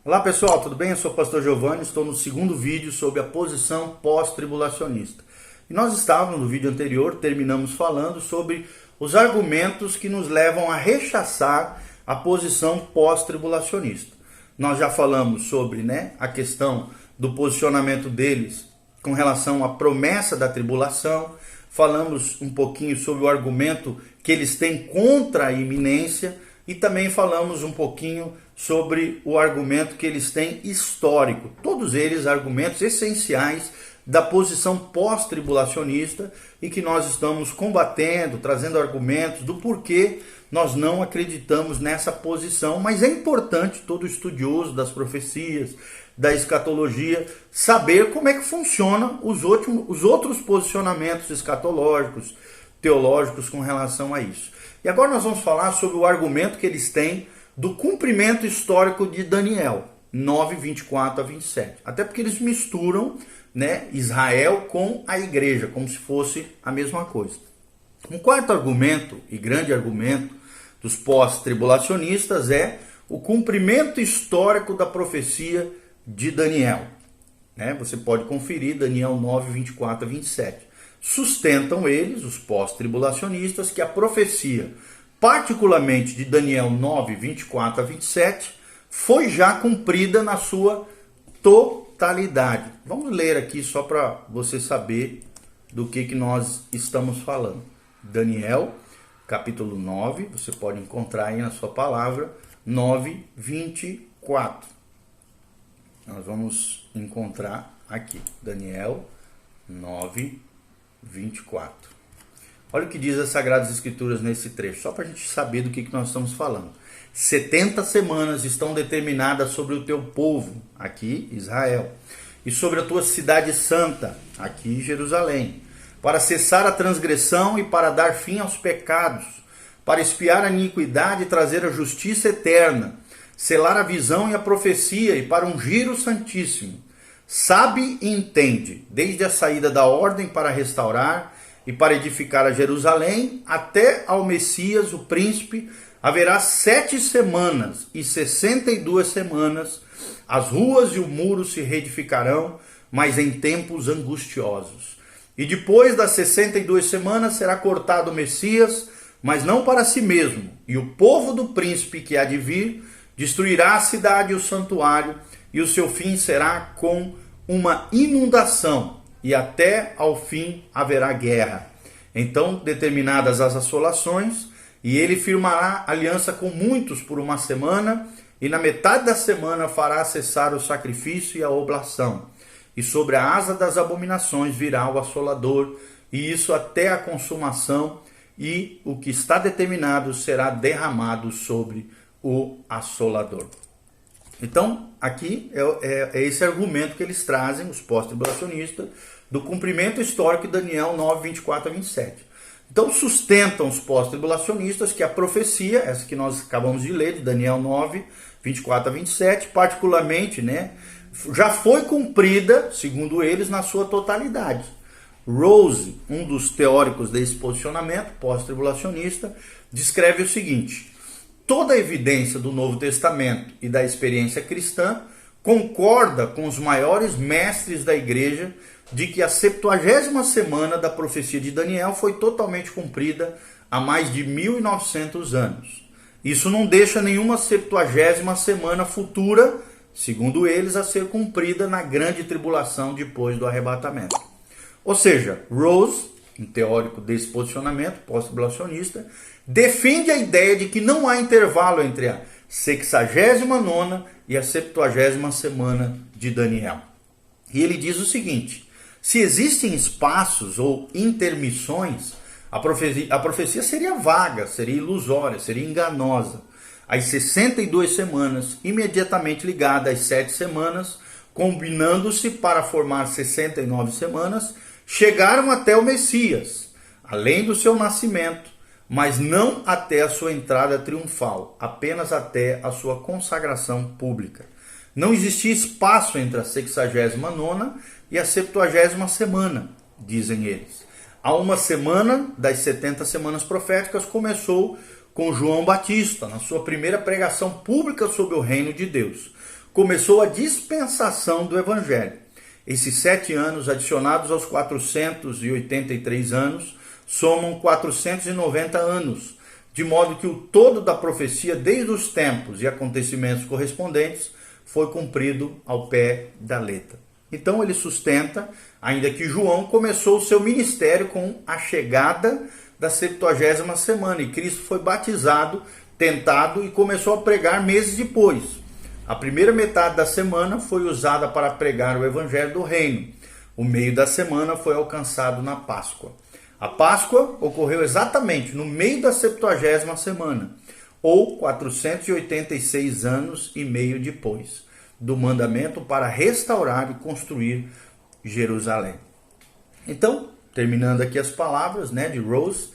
Olá pessoal, tudo bem? Eu sou o pastor Giovanni, estou no segundo vídeo sobre a posição pós-tribulacionista. E nós estávamos no vídeo anterior, terminamos falando sobre os argumentos que nos levam a rechaçar a posição pós-tribulacionista. Nós já falamos sobre a questão do posicionamento deles com relação à promessa da tribulação, falamos um pouquinho sobre o argumento que eles têm contra a iminência e também falamos um pouquinho sobre o argumento que eles têm histórico. Todos eles argumentos essenciais da posição pós-tribulacionista e que nós estamos combatendo, trazendo argumentos do porquê nós não acreditamos nessa posição, mas é importante todo estudioso das profecias, da escatologia, saber como é que funciona os outros posicionamentos escatológicos, teológicos com relação a isso. E agora nós vamos falar sobre o argumento que eles têm do cumprimento histórico de Daniel 9, 24 a 27. Até porque eles misturam Israel com a igreja, como se fosse a mesma coisa. Um quarto argumento, e grande argumento, dos pós-tribulacionistas é o cumprimento histórico da profecia de Daniel. Você pode conferir Daniel 9, 24 a 27. Sustentam eles, os pós-tribulacionistas, que a profecia, particularmente de Daniel 9, 24 a 27, foi já cumprida na sua totalidade. Vamos ler aqui só para você saber do que nós estamos falando. Daniel, capítulo 9, você pode encontrar aí na sua palavra, 9, 24. Nós vamos encontrar aqui, Daniel 9, 24. Olha o que diz as Sagradas Escrituras nesse trecho, só para a gente saber do que nós estamos falando. 70 semanas estão determinadas sobre o teu povo, aqui Israel, e sobre a tua cidade santa, aqui Jerusalém, para cessar a transgressão e para dar fim aos pecados, para expiar a iniquidade e trazer a justiça eterna, selar a visão e a profecia e para ungir o Santíssimo. Sabe e entende, desde a saída da ordem para restaurar e para edificar a Jerusalém, até ao Messias, o príncipe, haverá 7 semanas e 62 semanas, as ruas e o muro se reedificarão, mas em tempos angustiosos. E depois das 62 semanas será cortado o Messias, mas não para si mesmo, e o povo do príncipe que há de vir destruirá a cidade e o santuário, e o seu fim será com uma inundação, e até ao fim haverá guerra. Então, determinadas as assolações, e ele firmará aliança com muitos por uma semana, e na metade da semana fará cessar o sacrifício e a oblação. E sobre a asa das abominações virá o assolador, e isso até a consumação, e o que está determinado será derramado sobre o assolador. Então, aqui é esse argumento que eles trazem, os pós-tribulacionistas, do cumprimento histórico de Daniel 9, 24 a 27. Então, sustentam os pós-tribulacionistas que a profecia, essa que nós acabamos de ler, de Daniel 9, 24 a 27, particularmente, já foi cumprida, segundo eles, na sua totalidade. Rose, um dos teóricos desse posicionamento pós-tribulacionista, descreve o seguinte: toda a evidência do Novo Testamento e da experiência cristã concorda com os maiores mestres da igreja de que a 70ª semana da profecia de Daniel foi totalmente cumprida há mais de 1900 anos. Isso não deixa nenhuma 70ª semana futura, segundo eles, a ser cumprida na grande tribulação depois do arrebatamento. Ou seja, Rose, um teórico desse posicionamento pós-tribulacionista, defende a ideia de que não há intervalo entre a 69ª e a 70ª semana de Daniel. E ele diz o seguinte: se existem espaços ou intermissões, a profecia seria vaga, seria ilusória, seria enganosa. As 62 semanas, imediatamente ligadas às 7 semanas, combinando-se para formar 69 semanas, chegaram até o Messias, além do seu nascimento, mas não até a sua entrada triunfal, apenas até a sua consagração pública. Não existia espaço entre a 69ª e a 70ª semana, dizem eles. Há uma semana das 70 semanas proféticas começou com João Batista, na sua primeira pregação pública sobre o reino de Deus. começou a dispensação do Evangelho. Esses 7 anos, adicionados aos 483 anos, somam 490 anos, de modo que o todo da profecia, desde os tempos e acontecimentos correspondentes, foi cumprido ao pé da letra. Então ele sustenta, ainda que João começou o seu ministério com a chegada da 70ª semana, e Cristo foi batizado, tentado e começou a pregar meses depois. A primeira metade da semana foi usada para pregar o evangelho do reino. O meio da semana foi alcançado na Páscoa. A Páscoa ocorreu exatamente no meio da 70ª semana, ou 486 anos e meio depois do mandamento para restaurar e construir Jerusalém. Então, terminando aqui as palavras, de Rose,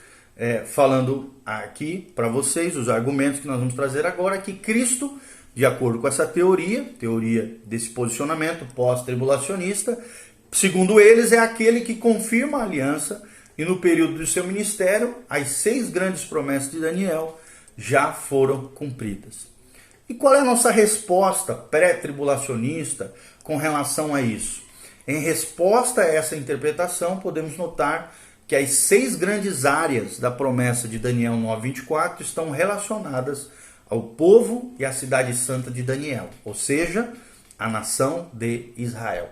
falando aqui para vocês os argumentos que nós vamos trazer agora, que Cristo, de acordo com essa teoria desse posicionamento pós-tribulacionista, segundo eles, é aquele que confirma a aliança, e no período do seu ministério, as 6 grandes promessas de Daniel já foram cumpridas. E qual é a nossa resposta pré-tribulacionista com relação a isso? Em resposta a essa interpretação, podemos notar que as 6 grandes áreas da promessa de Daniel 9:24 estão relacionadas ao povo e à cidade santa de Daniel, ou seja, a nação de Israel.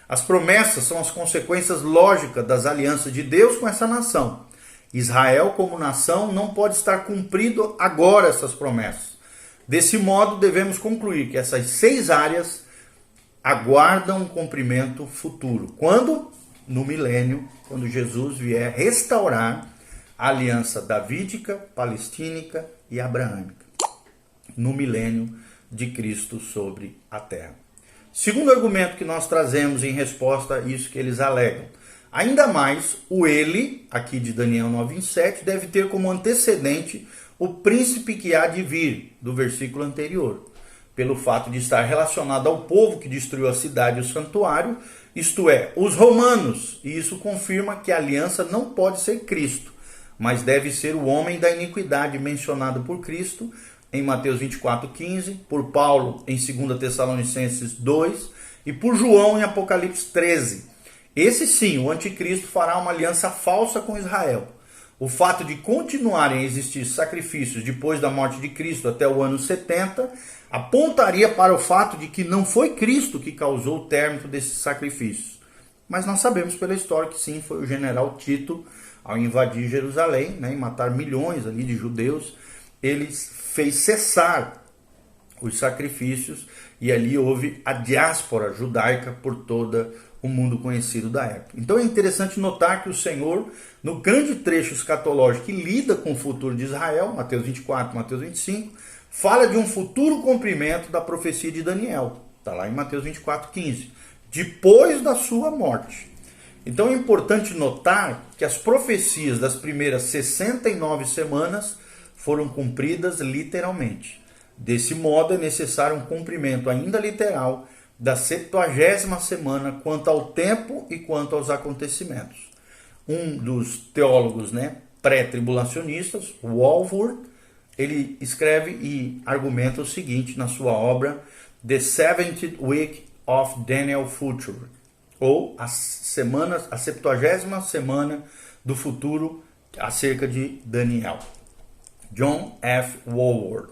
As promessas são as consequências lógicas das alianças de Deus com essa nação. Israel, como nação, não pode estar cumprido agora essas promessas. Desse modo, devemos concluir que essas 6 áreas aguardam um cumprimento futuro. Quando? No milênio, quando Jesus vier restaurar a aliança davídica, palestínica e abraâmica. No milênio de Cristo sobre a terra. Segundo argumento que nós trazemos em resposta a isso que eles alegam. Ainda mais, o ele, aqui de Daniel 9:7, deve ter como antecedente o príncipe que há de vir, do versículo anterior, pelo fato de estar relacionado ao povo que destruiu a cidade e o santuário, isto é, os romanos, e isso confirma que a aliança não pode ser Cristo, mas deve ser o homem da iniquidade mencionado por Cristo em Mateus 24:15, por Paulo em 2 Tessalonicenses 2 e por João em Apocalipse 13. Esse sim, o anticristo fará uma aliança falsa com Israel. O fato de continuarem a existir sacrifícios depois da morte de Cristo até o ano 70 apontaria para o fato de que não foi Cristo que causou o término desses sacrifícios. Mas nós sabemos pela história que sim, foi o general Tito, ao invadir Jerusalém, e matar milhões ali de judeus, ele fez cessar os sacrifícios e ali houve a diáspora judaica por todo o mundo conhecido da época. Então é interessante notar que o Senhor, no grande trecho escatológico que lida com o futuro de Israel, Mateus 24, Mateus 25, fala de um futuro cumprimento da profecia de Daniel. Está lá em Mateus 24:15, depois da sua morte. Então é importante notar que as profecias das primeiras 69 semanas foram cumpridas literalmente. Desse modo, é necessário um cumprimento ainda literal da 70ª semana quanto ao tempo e quanto aos acontecimentos. Um dos teólogos pré-tribulacionistas, Walvoord, ele escreve e argumenta o seguinte na sua obra The 70th Week of Daniel Future, ou a 70ª semana do futuro acerca de Daniel. John F. Walvoord,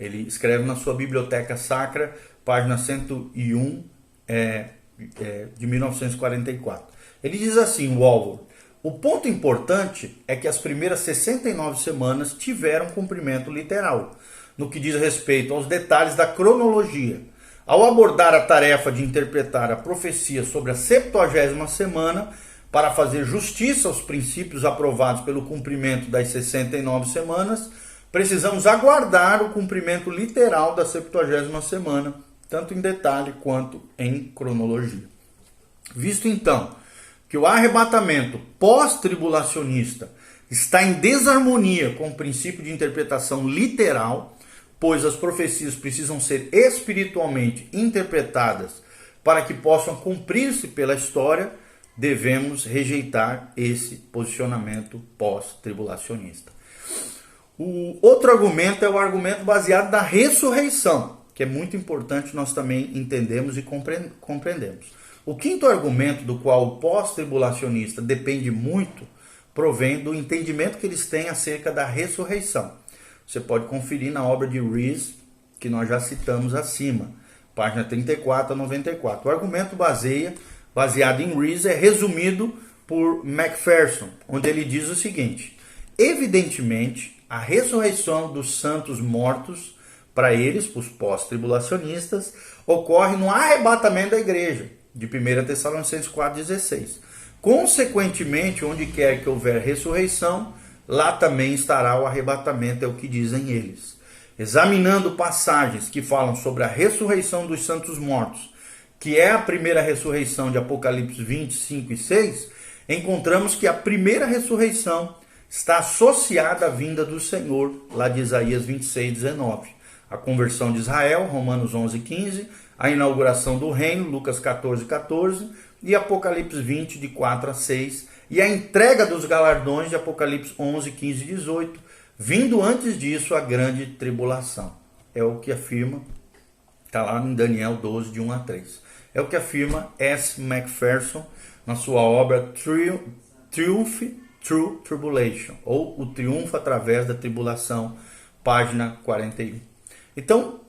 ele escreve na sua Biblioteca Sacra, página 101, de 1944. Ele diz assim, Walvoord: o ponto importante é que as primeiras 69 semanas tiveram cumprimento literal, no que diz respeito aos detalhes da cronologia. Ao abordar a tarefa de interpretar a profecia sobre a 70ª semana, para fazer justiça aos princípios aprovados pelo cumprimento das 69 semanas, precisamos aguardar o cumprimento literal da 70ª semana, tanto em detalhe quanto em cronologia. Visto então que o arrebatamento pós-tribulacionista está em desarmonia com o princípio de interpretação literal, pois as profecias precisam ser espiritualmente interpretadas para que possam cumprir-se pela história, devemos rejeitar esse posicionamento pós-tribulacionista. O outro argumento é o argumento baseado na ressurreição. que é muito importante nós também entendemos e compreendemos. O quinto argumento do qual o pós-tribulacionista depende muito provém do entendimento que eles têm acerca da ressurreição. Você pode conferir na obra de Rees, que nós já citamos acima, página 34 a 94. O argumento baseado em Rees é resumido por Macpherson, onde ele diz o seguinte: evidentemente, a ressurreição dos santos mortos, para eles, para os pós-tribulacionistas, ocorre no arrebatamento da igreja, de 1 Tessalonicenses 4,16. Consequentemente, onde quer que houver ressurreição, lá também estará o arrebatamento, é o que dizem eles. Examinando passagens que falam sobre a ressurreição dos santos mortos, que é a primeira ressurreição de Apocalipse 25 e 6, encontramos que a primeira ressurreição está associada à vinda do Senhor, lá de Isaías 26, 19. A conversão de Israel, Romanos 11, 15, a inauguração do reino, Lucas 14, 14, e Apocalipse 20, de 4 a 6, e a entrega dos galardões de Apocalipse 11, 15 e 18, vindo antes disso a grande tribulação. É o que afirma, está lá em Daniel 12, de 1 a 3. É o que afirma S. Macpherson na sua obra Triumph Through Tribulation, ou O Triunfo através da Tribulação, página 41. Então,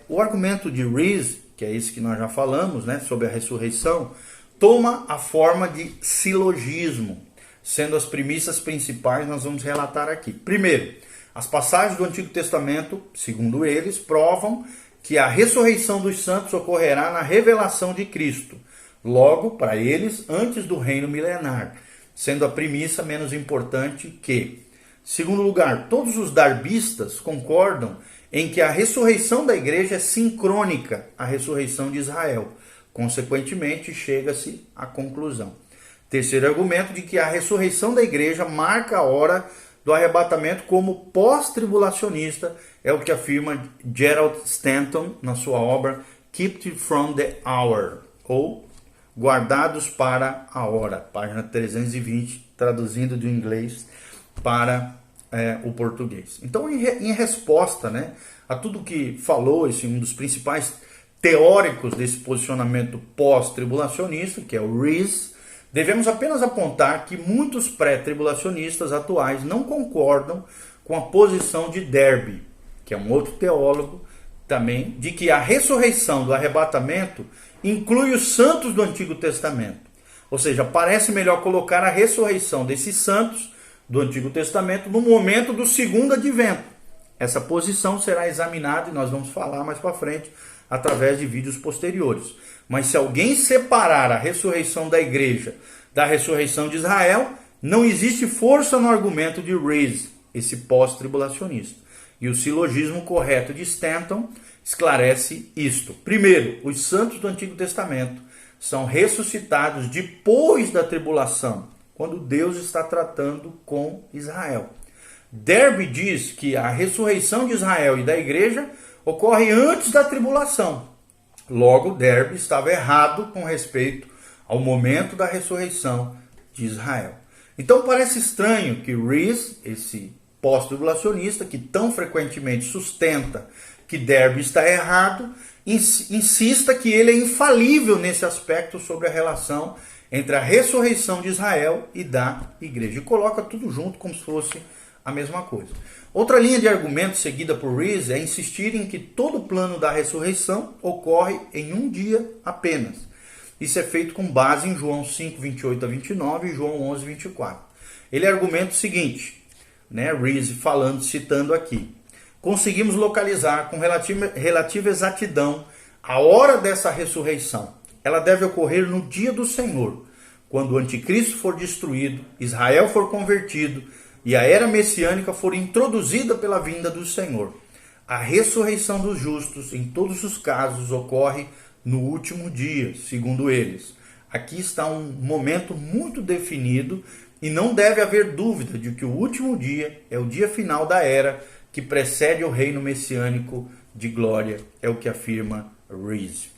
o argumento de Rees, que é esse que nós já falamos, né, sobre a ressurreição, toma a forma de silogismo, sendo as premissas principais nós vamos relatar aqui. Primeiro, as passagens do Antigo Testamento, segundo eles, provam que a ressurreição dos santos ocorrerá na revelação de Cristo, logo, para eles, antes do reino milenar, sendo a premissa menos importante que, segundo lugar, todos os darbistas concordam em que a ressurreição da igreja é sincrônica à ressurreição de Israel. Consequentemente, chega-se à conclusão. Terceiro argumento de que a ressurreição da igreja marca a hora do arrebatamento como pós-tribulacionista, é o que afirma Gerald Stanton na sua obra Kept from the Hour, ou Guardados para a Hora, página 320, traduzindo do inglês para o português. Então, em resposta, né, a tudo que falou um dos principais teóricos desse posicionamento pós-tribulacionista, que é o Rees, devemos apenas apontar que muitos pré-tribulacionistas atuais não concordam com a posição de Derby, que é um outro teólogo também, de que a ressurreição do arrebatamento inclui os santos do Antigo Testamento. Ou seja, parece melhor colocar a ressurreição desses santos do Antigo Testamento no momento do segundo advento. Essa posição será examinada, e nós vamos falar mais para frente, através de vídeos posteriores. Mas se alguém separar a ressurreição da igreja da ressurreição de Israel, não existe força no argumento de Rees, esse pós-tribulacionista. E o silogismo correto de Stanton esclarece isto. Primeiro, os santos do Antigo Testamento são ressuscitados depois da tribulação, quando Deus está tratando com Israel. Derby diz que a ressurreição de Israel e da igreja ocorre antes da tribulação. Logo, Derby estava errado com respeito ao momento da ressurreição de Israel. Então parece estranho que Rees, esse pós-tribulacionista, que tão frequentemente sustenta que Derby está errado, insista que ele é infalível nesse aspecto sobre a relação entre a ressurreição de Israel e da igreja. E coloca tudo junto como se fosse a mesma coisa. Outra linha de argumento seguida por Rees é insistir em que todo o plano da ressurreição ocorre em um dia apenas. Isso é feito com base em João 5, 28 a 29 e João 11, 24. Ele argumenta o seguinte, né, Rees citando aqui: conseguimos localizar com relativa exatidão a hora dessa ressurreição. Ela deve ocorrer no dia do Senhor, quando o anticristo for destruído, Israel for convertido e a era messiânica for introduzida pela vinda do Senhor. A ressurreição dos justos, em todos os casos, ocorre no último dia, segundo eles. Aqui está um momento muito definido e não deve haver dúvida de que o último dia é o dia final da era que precede o reino messiânico de glória, é o que afirma Rees.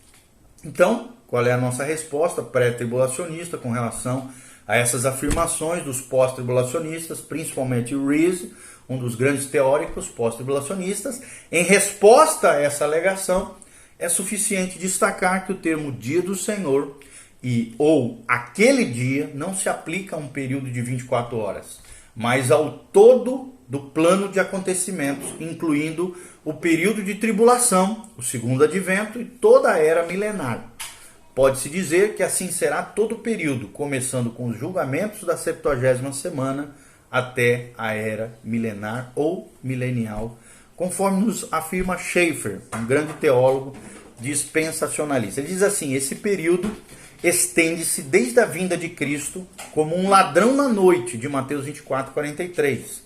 Então, qual é a nossa resposta pré-tribulacionista com relação a essas afirmações dos pós-tribulacionistas, principalmente Rees, um dos grandes teóricos pós-tribulacionistas. Em resposta a essa alegação, é suficiente destacar que o termo dia do Senhor ou aquele dia não se aplica a um período de 24 horas, mas ao todo do plano de acontecimentos, incluindo o período de tribulação, o segundo advento e toda a era milenar. Pode-se dizer que assim será todo o período, começando com os julgamentos da 70ª semana até a era milenar ou milenial, conforme nos afirma Schaeffer, um grande teólogo dispensacionalista. Ele diz assim: esse período estende-se desde a vinda de Cristo como um ladrão na noite, de Mateus 24:43,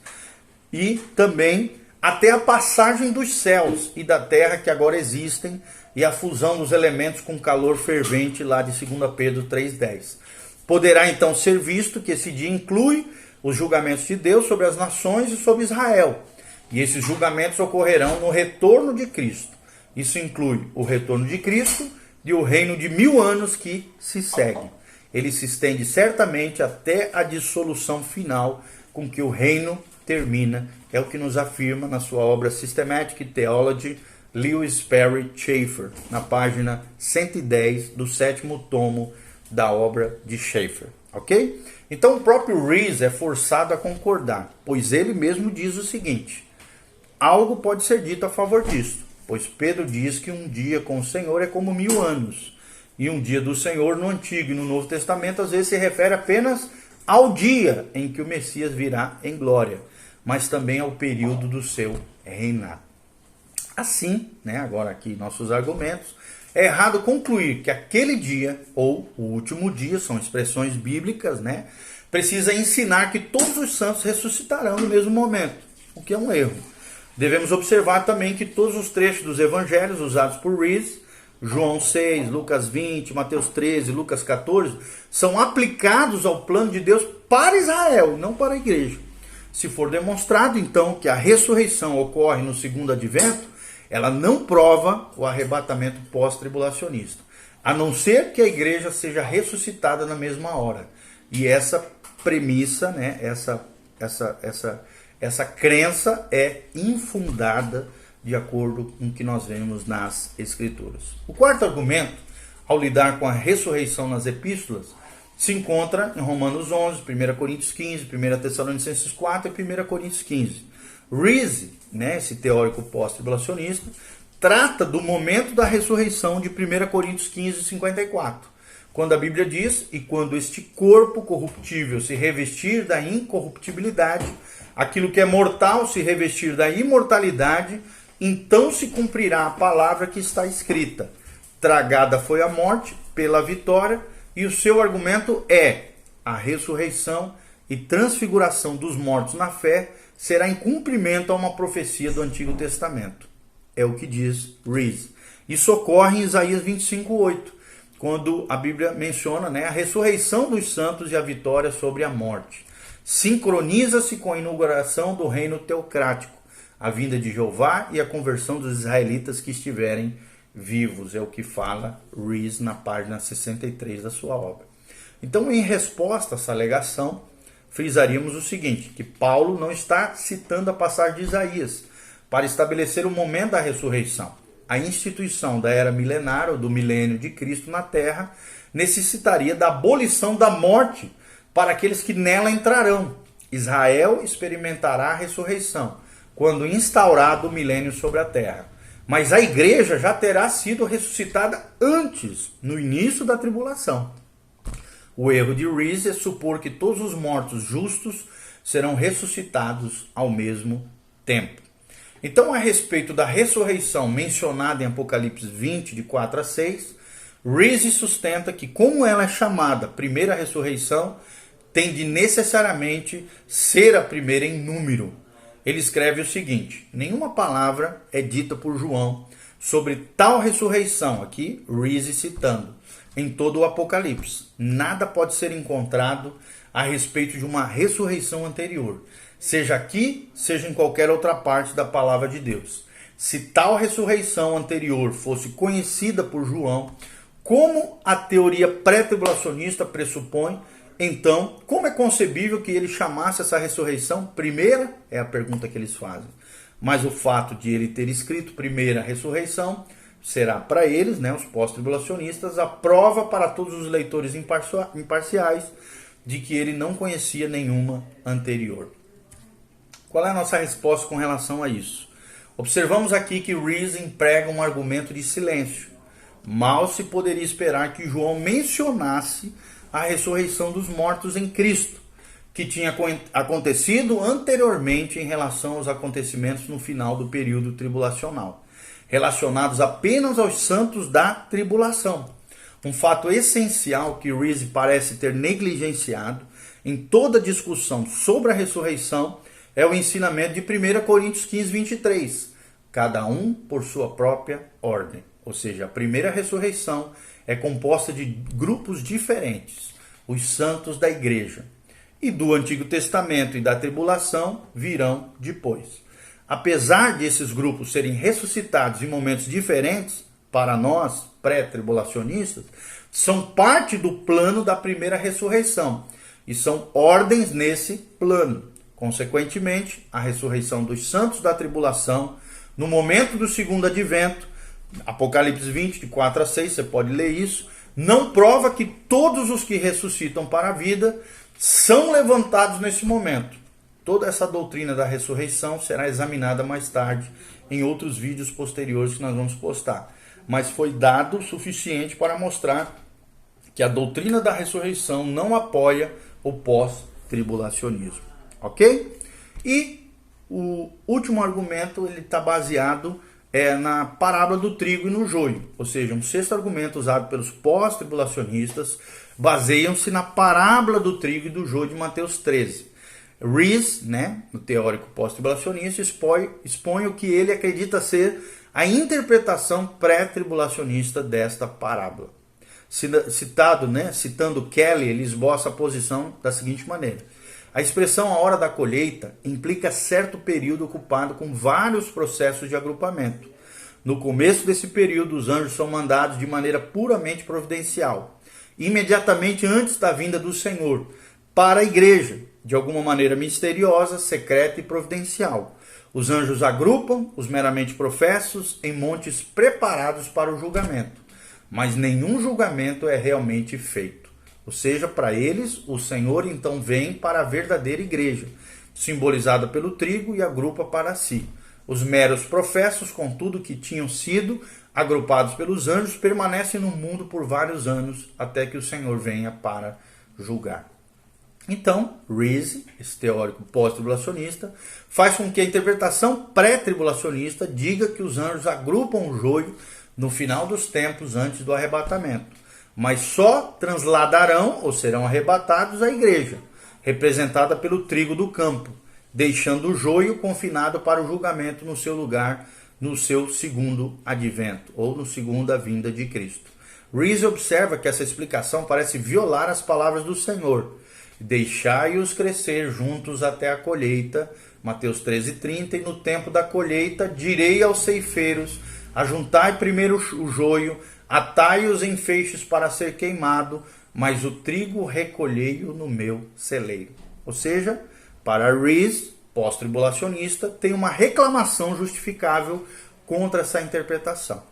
e também até a passagem dos céus e da terra que agora existem e a fusão dos elementos com calor fervente lá de 2 Pedro 3,10. Poderá então ser visto que esse dia inclui os julgamentos de Deus sobre as nações e sobre Israel. E esses julgamentos ocorrerão no retorno de Cristo. Isso inclui o retorno de Cristo e o reino de 1000 anos que se segue. Ele se estende certamente até a dissolução final com que o reino termina. É o que nos afirma na sua obra Systematic Theology, Lewis Perry Schaeffer, na página 110 do 7º tomo da obra de Schaeffer. Ok? Então o próprio Rees é forçado a concordar, pois ele mesmo diz o seguinte: algo pode ser dito a favor disso, pois Pedro diz que um dia com o Senhor é como 1000 anos, e um dia do Senhor no Antigo e no Novo Testamento às vezes se refere apenas ao dia em que o Messias virá em glória, mas também ao período do seu reinado. Assim, agora aqui nossos argumentos, é errado concluir que aquele dia, ou o último dia, são expressões bíblicas, precisa ensinar que todos os santos ressuscitarão no mesmo momento, o que é um erro. Devemos observar também que todos os trechos dos evangelhos usados por Rees, João 6, Lucas 20, Mateus 13, Lucas 14, são aplicados ao plano de Deus para Israel, não para a igreja. Se for demonstrado, então, que a ressurreição ocorre no segundo advento, ela não prova o arrebatamento pós-tribulacionista, a não ser que a igreja seja ressuscitada na mesma hora. E essa premissa, essa crença é infundada de acordo com o que nós vemos nas Escrituras. O quarto argumento, ao lidar com a ressurreição nas epístolas, se encontra em Romanos 11, 1 Coríntios 15, 1 Tessalonicenses 4 e 1 Coríntios 15. Rees, esse teórico pós-tribulacionista, trata do momento da ressurreição de 1 Coríntios 15, 54, quando a Bíblia diz: e quando este corpo corruptível se revestir da incorruptibilidade, aquilo que é mortal se revestir da imortalidade, então se cumprirá a palavra que está escrita: tragada foi a morte pela vitória. E o seu argumento é: a ressurreição e transfiguração dos mortos na fé será em cumprimento a uma profecia do Antigo Testamento. É o que diz Rees. Isso ocorre em Isaías 25:8, quando a Bíblia menciona a ressurreição dos santos e a vitória sobre a morte. Sincroniza-se com a inauguração do reino teocrático, a vinda de Jeová e a conversão dos israelitas que estiverem vivos. É o que fala Rees na página 63 da sua obra. Então, em resposta a essa alegação, frisaríamos o seguinte: que Paulo não está citando a passagem de Isaías para estabelecer o momento da ressurreição. A instituição da era milenar ou do milênio de Cristo na Terra necessitaria da abolição da morte para aqueles que nela entrarão. Israel experimentará a ressurreição quando instaurado o milênio sobre a Terra. Mas a igreja já terá sido ressuscitada antes, no início da tribulação. O erro de Rees é supor que todos os mortos justos serão ressuscitados ao mesmo tempo. Então, a respeito da ressurreição mencionada em Apocalipse 20, de 4 a 6, Rees sustenta que, como ela é chamada primeira ressurreição, tem de necessariamente ser a primeira em número. Ele escreve o seguinte: nenhuma palavra é dita por João sobre tal ressurreição, aqui Rees citando, em todo o Apocalipse. Nada pode ser encontrado a respeito de uma ressurreição anterior, seja aqui, seja em qualquer outra parte da palavra de Deus. Se tal ressurreição anterior fosse conhecida por João, como a teoria pré-tribulacionista pressupõe, Então, como é concebível que ele chamasse essa ressurreição primeira? É a pergunta que eles fazem. Mas o fato de ele ter escrito primeira ressurreição será para eles, né, os pós-tribulacionistas, a prova para todos os leitores imparciais de que ele não conhecia nenhuma anterior. Qual é a nossa resposta com relação a isso? Observamos aqui que Rees emprega um argumento de silêncio. Mal se poderia esperar que João mencionasse a ressurreição dos mortos em Cristo, que tinha acontecido anteriormente em relação aos acontecimentos no final do período tribulacional, relacionados apenas aos santos da tribulação. Um fato essencial que Rees parece ter negligenciado em toda discussão sobre a ressurreição é o ensinamento de 1 Coríntios 15, 23. Cada um por sua própria ordem. Ou seja, a primeira ressurreição é composta de grupos diferentes, os santos da igreja. E do Antigo Testamento e da tribulação virão depois. Apesar de esses grupos serem ressuscitados em momentos diferentes, para nós, pré-tribulacionistas, são parte do plano da primeira ressurreição e são ordens nesse plano. Consequentemente, a ressurreição dos santos da tribulação, no momento do segundo advento, Apocalipse 20, de 4 a 6, você pode ler isso, não prova que todos os que ressuscitam para a vida são levantados nesse momento. Toda essa doutrina da ressurreição será examinada mais tarde em outros vídeos posteriores que nós vamos postar. Mas foi dado o suficiente para mostrar que a doutrina da ressurreição não apoia o pós-tribulacionismo. Ok? E o último argumento ele está baseado na parábola do trigo e no joio. Ou seja, um sexto argumento usado pelos pós-tribulacionistas baseiam-se na parábola do trigo e do joio de Mateus 13. Rees, né, no teórico pós-tribulacionista, expõe o que ele acredita ser a interpretação pré-tribulacionista desta parábola. Citando Kelly, ele esboça a posição da seguinte maneira: a expressão a hora da colheita implica certo período ocupado com vários processos de agrupamento. No começo desse período, os anjos são mandados de maneira puramente providencial, imediatamente antes da vinda do Senhor, para a igreja, de alguma maneira misteriosa, secreta e providencial. Os anjos agrupam os meramente professos em montes preparados para o julgamento, mas nenhum julgamento é realmente feito. Ou seja, para eles, o Senhor então vem para a verdadeira igreja, simbolizada pelo trigo, e agrupa para si. Os meros professos, contudo, que tinham sido agrupados pelos anjos, permanecem no mundo por vários anos, até que o Senhor venha para julgar. Então, Rees, esse teórico pós-tribulacionista, faz com que a interpretação pré-tribulacionista diga que os anjos agrupam o joio no final dos tempos antes do arrebatamento, mas só transladarão ou serão arrebatados à igreja, representada pelo trigo do campo, deixando o joio confinado para o julgamento no seu lugar no seu segundo advento, ou no segunda vinda de Cristo. Rees observa que essa explicação parece violar as palavras do Senhor: deixai-os crescer juntos até a colheita, Mateus 13:30, e no tempo da colheita direi aos ceifeiros: ajuntai primeiro o joio, atai-os em feixes para ser queimado, mas o trigo recolhei-o no meu celeiro. Ou seja, para Rees, pós-tribulacionista, tem uma reclamação justificável contra essa interpretação.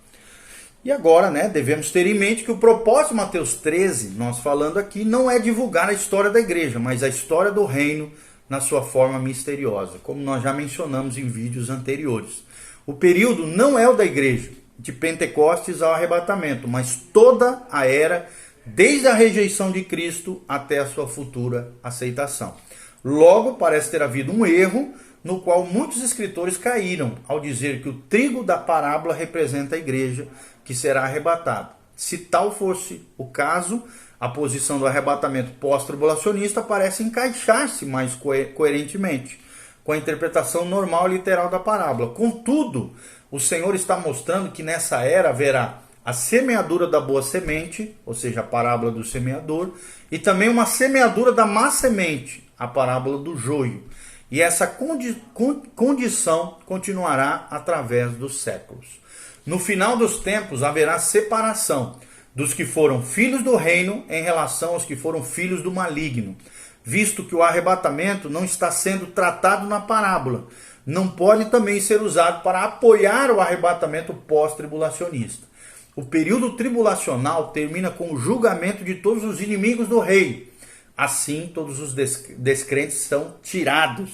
E agora, devemos ter em mente que o propósito de Mateus 13, nós falando aqui, não é divulgar a história da igreja, mas a história do reino na sua forma misteriosa, como nós já mencionamos em vídeos anteriores. O período não é o da igreja, de Pentecostes ao arrebatamento, mas toda a era, desde a rejeição de Cristo até a sua futura aceitação. Logo, parece ter havido um erro no qual muitos escritores caíram ao dizer que o trigo da parábola representa a igreja que será arrebatada. Se tal fosse o caso, a posição do arrebatamento pós-tribulacionista parece encaixar-se mais coerentemente com a interpretação normal e literal da parábola. Contudo, o Senhor está mostrando que nessa era haverá a semeadura da boa semente, ou seja, a parábola do semeador, e também uma semeadura da má semente, a parábola do joio. E essa condição continuará através dos séculos. No final dos tempos haverá separação dos que foram filhos do reino em relação aos que foram filhos do maligno, visto que o arrebatamento não está sendo tratado na parábola. Não pode também ser usado para apoiar o arrebatamento pós-tribulacionista. O período tribulacional termina com o julgamento de todos os inimigos do rei. Assim, todos os descrentes são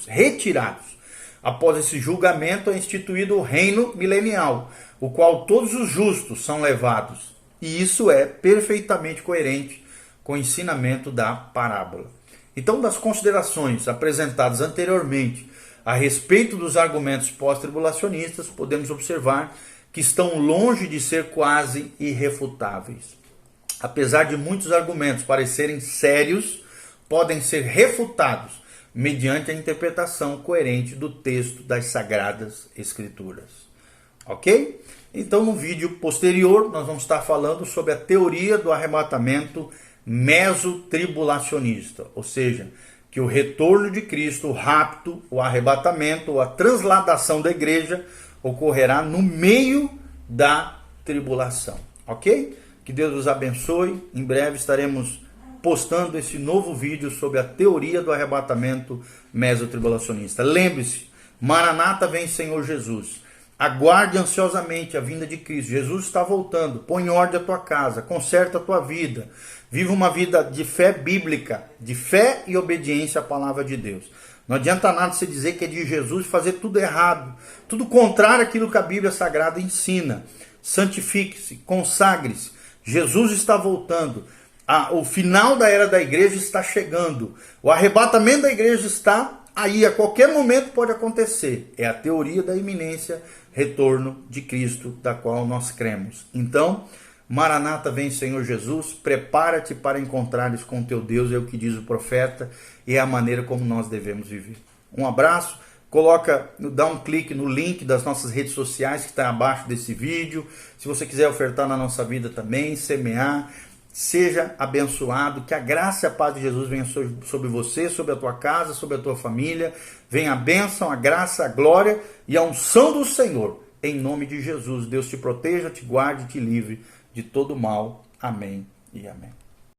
retirados. Após esse julgamento é instituído o reino milenial, o qual todos os justos são levados. E isso é perfeitamente coerente com o ensinamento da parábola. Então, das considerações apresentadas anteriormente a respeito dos argumentos pós-tribulacionistas, podemos observar que estão longe de ser quase irrefutáveis. Apesar de muitos argumentos parecerem sérios, podem ser refutados mediante a interpretação coerente do texto das Sagradas Escrituras. Ok? Então, no vídeo posterior, nós vamos estar falando sobre a teoria do arrebatamento mesotribulacionista, ou seja, que o retorno de Cristo, o rapto, o arrebatamento, a transladação da igreja ocorrerá no meio da tribulação, ok? Que Deus os abençoe. Em breve estaremos postando esse novo vídeo sobre a teoria do arrebatamento mesotribulacionista. Lembre-se, Maranata vem Senhor Jesus. Aguarde ansiosamente a vinda de Cristo. Jesus está voltando. Põe em ordem a tua casa, conserta a tua vida. Viva uma vida de fé bíblica, de fé e obediência à palavra de Deus. Não adianta nada você dizer que é de Jesus e fazer tudo errado. Tudo contrário àquilo que a Bíblia Sagrada ensina. Santifique-se, consagre-se. Jesus está voltando. O final da era da igreja está chegando. O arrebatamento da igreja está aí. A qualquer momento pode acontecer. É a teoria da iminência, retorno de Cristo, da qual nós cremos. Então, Maranata vem Senhor Jesus, prepara-te para encontrares com teu Deus, é o que diz o profeta, e é a maneira como nós devemos viver. Um abraço, dá um clique no link das nossas redes sociais que está abaixo desse vídeo. Se você quiser ofertar na nossa vida também, semear, seja abençoado, que a graça e a paz de Jesus venha sobre você, sobre a tua casa, sobre a tua família. Venha a bênção, a graça, a glória e a unção do Senhor. Em nome de Jesus, Deus te proteja, te guarde, te livre de todo mal. Amém e amém.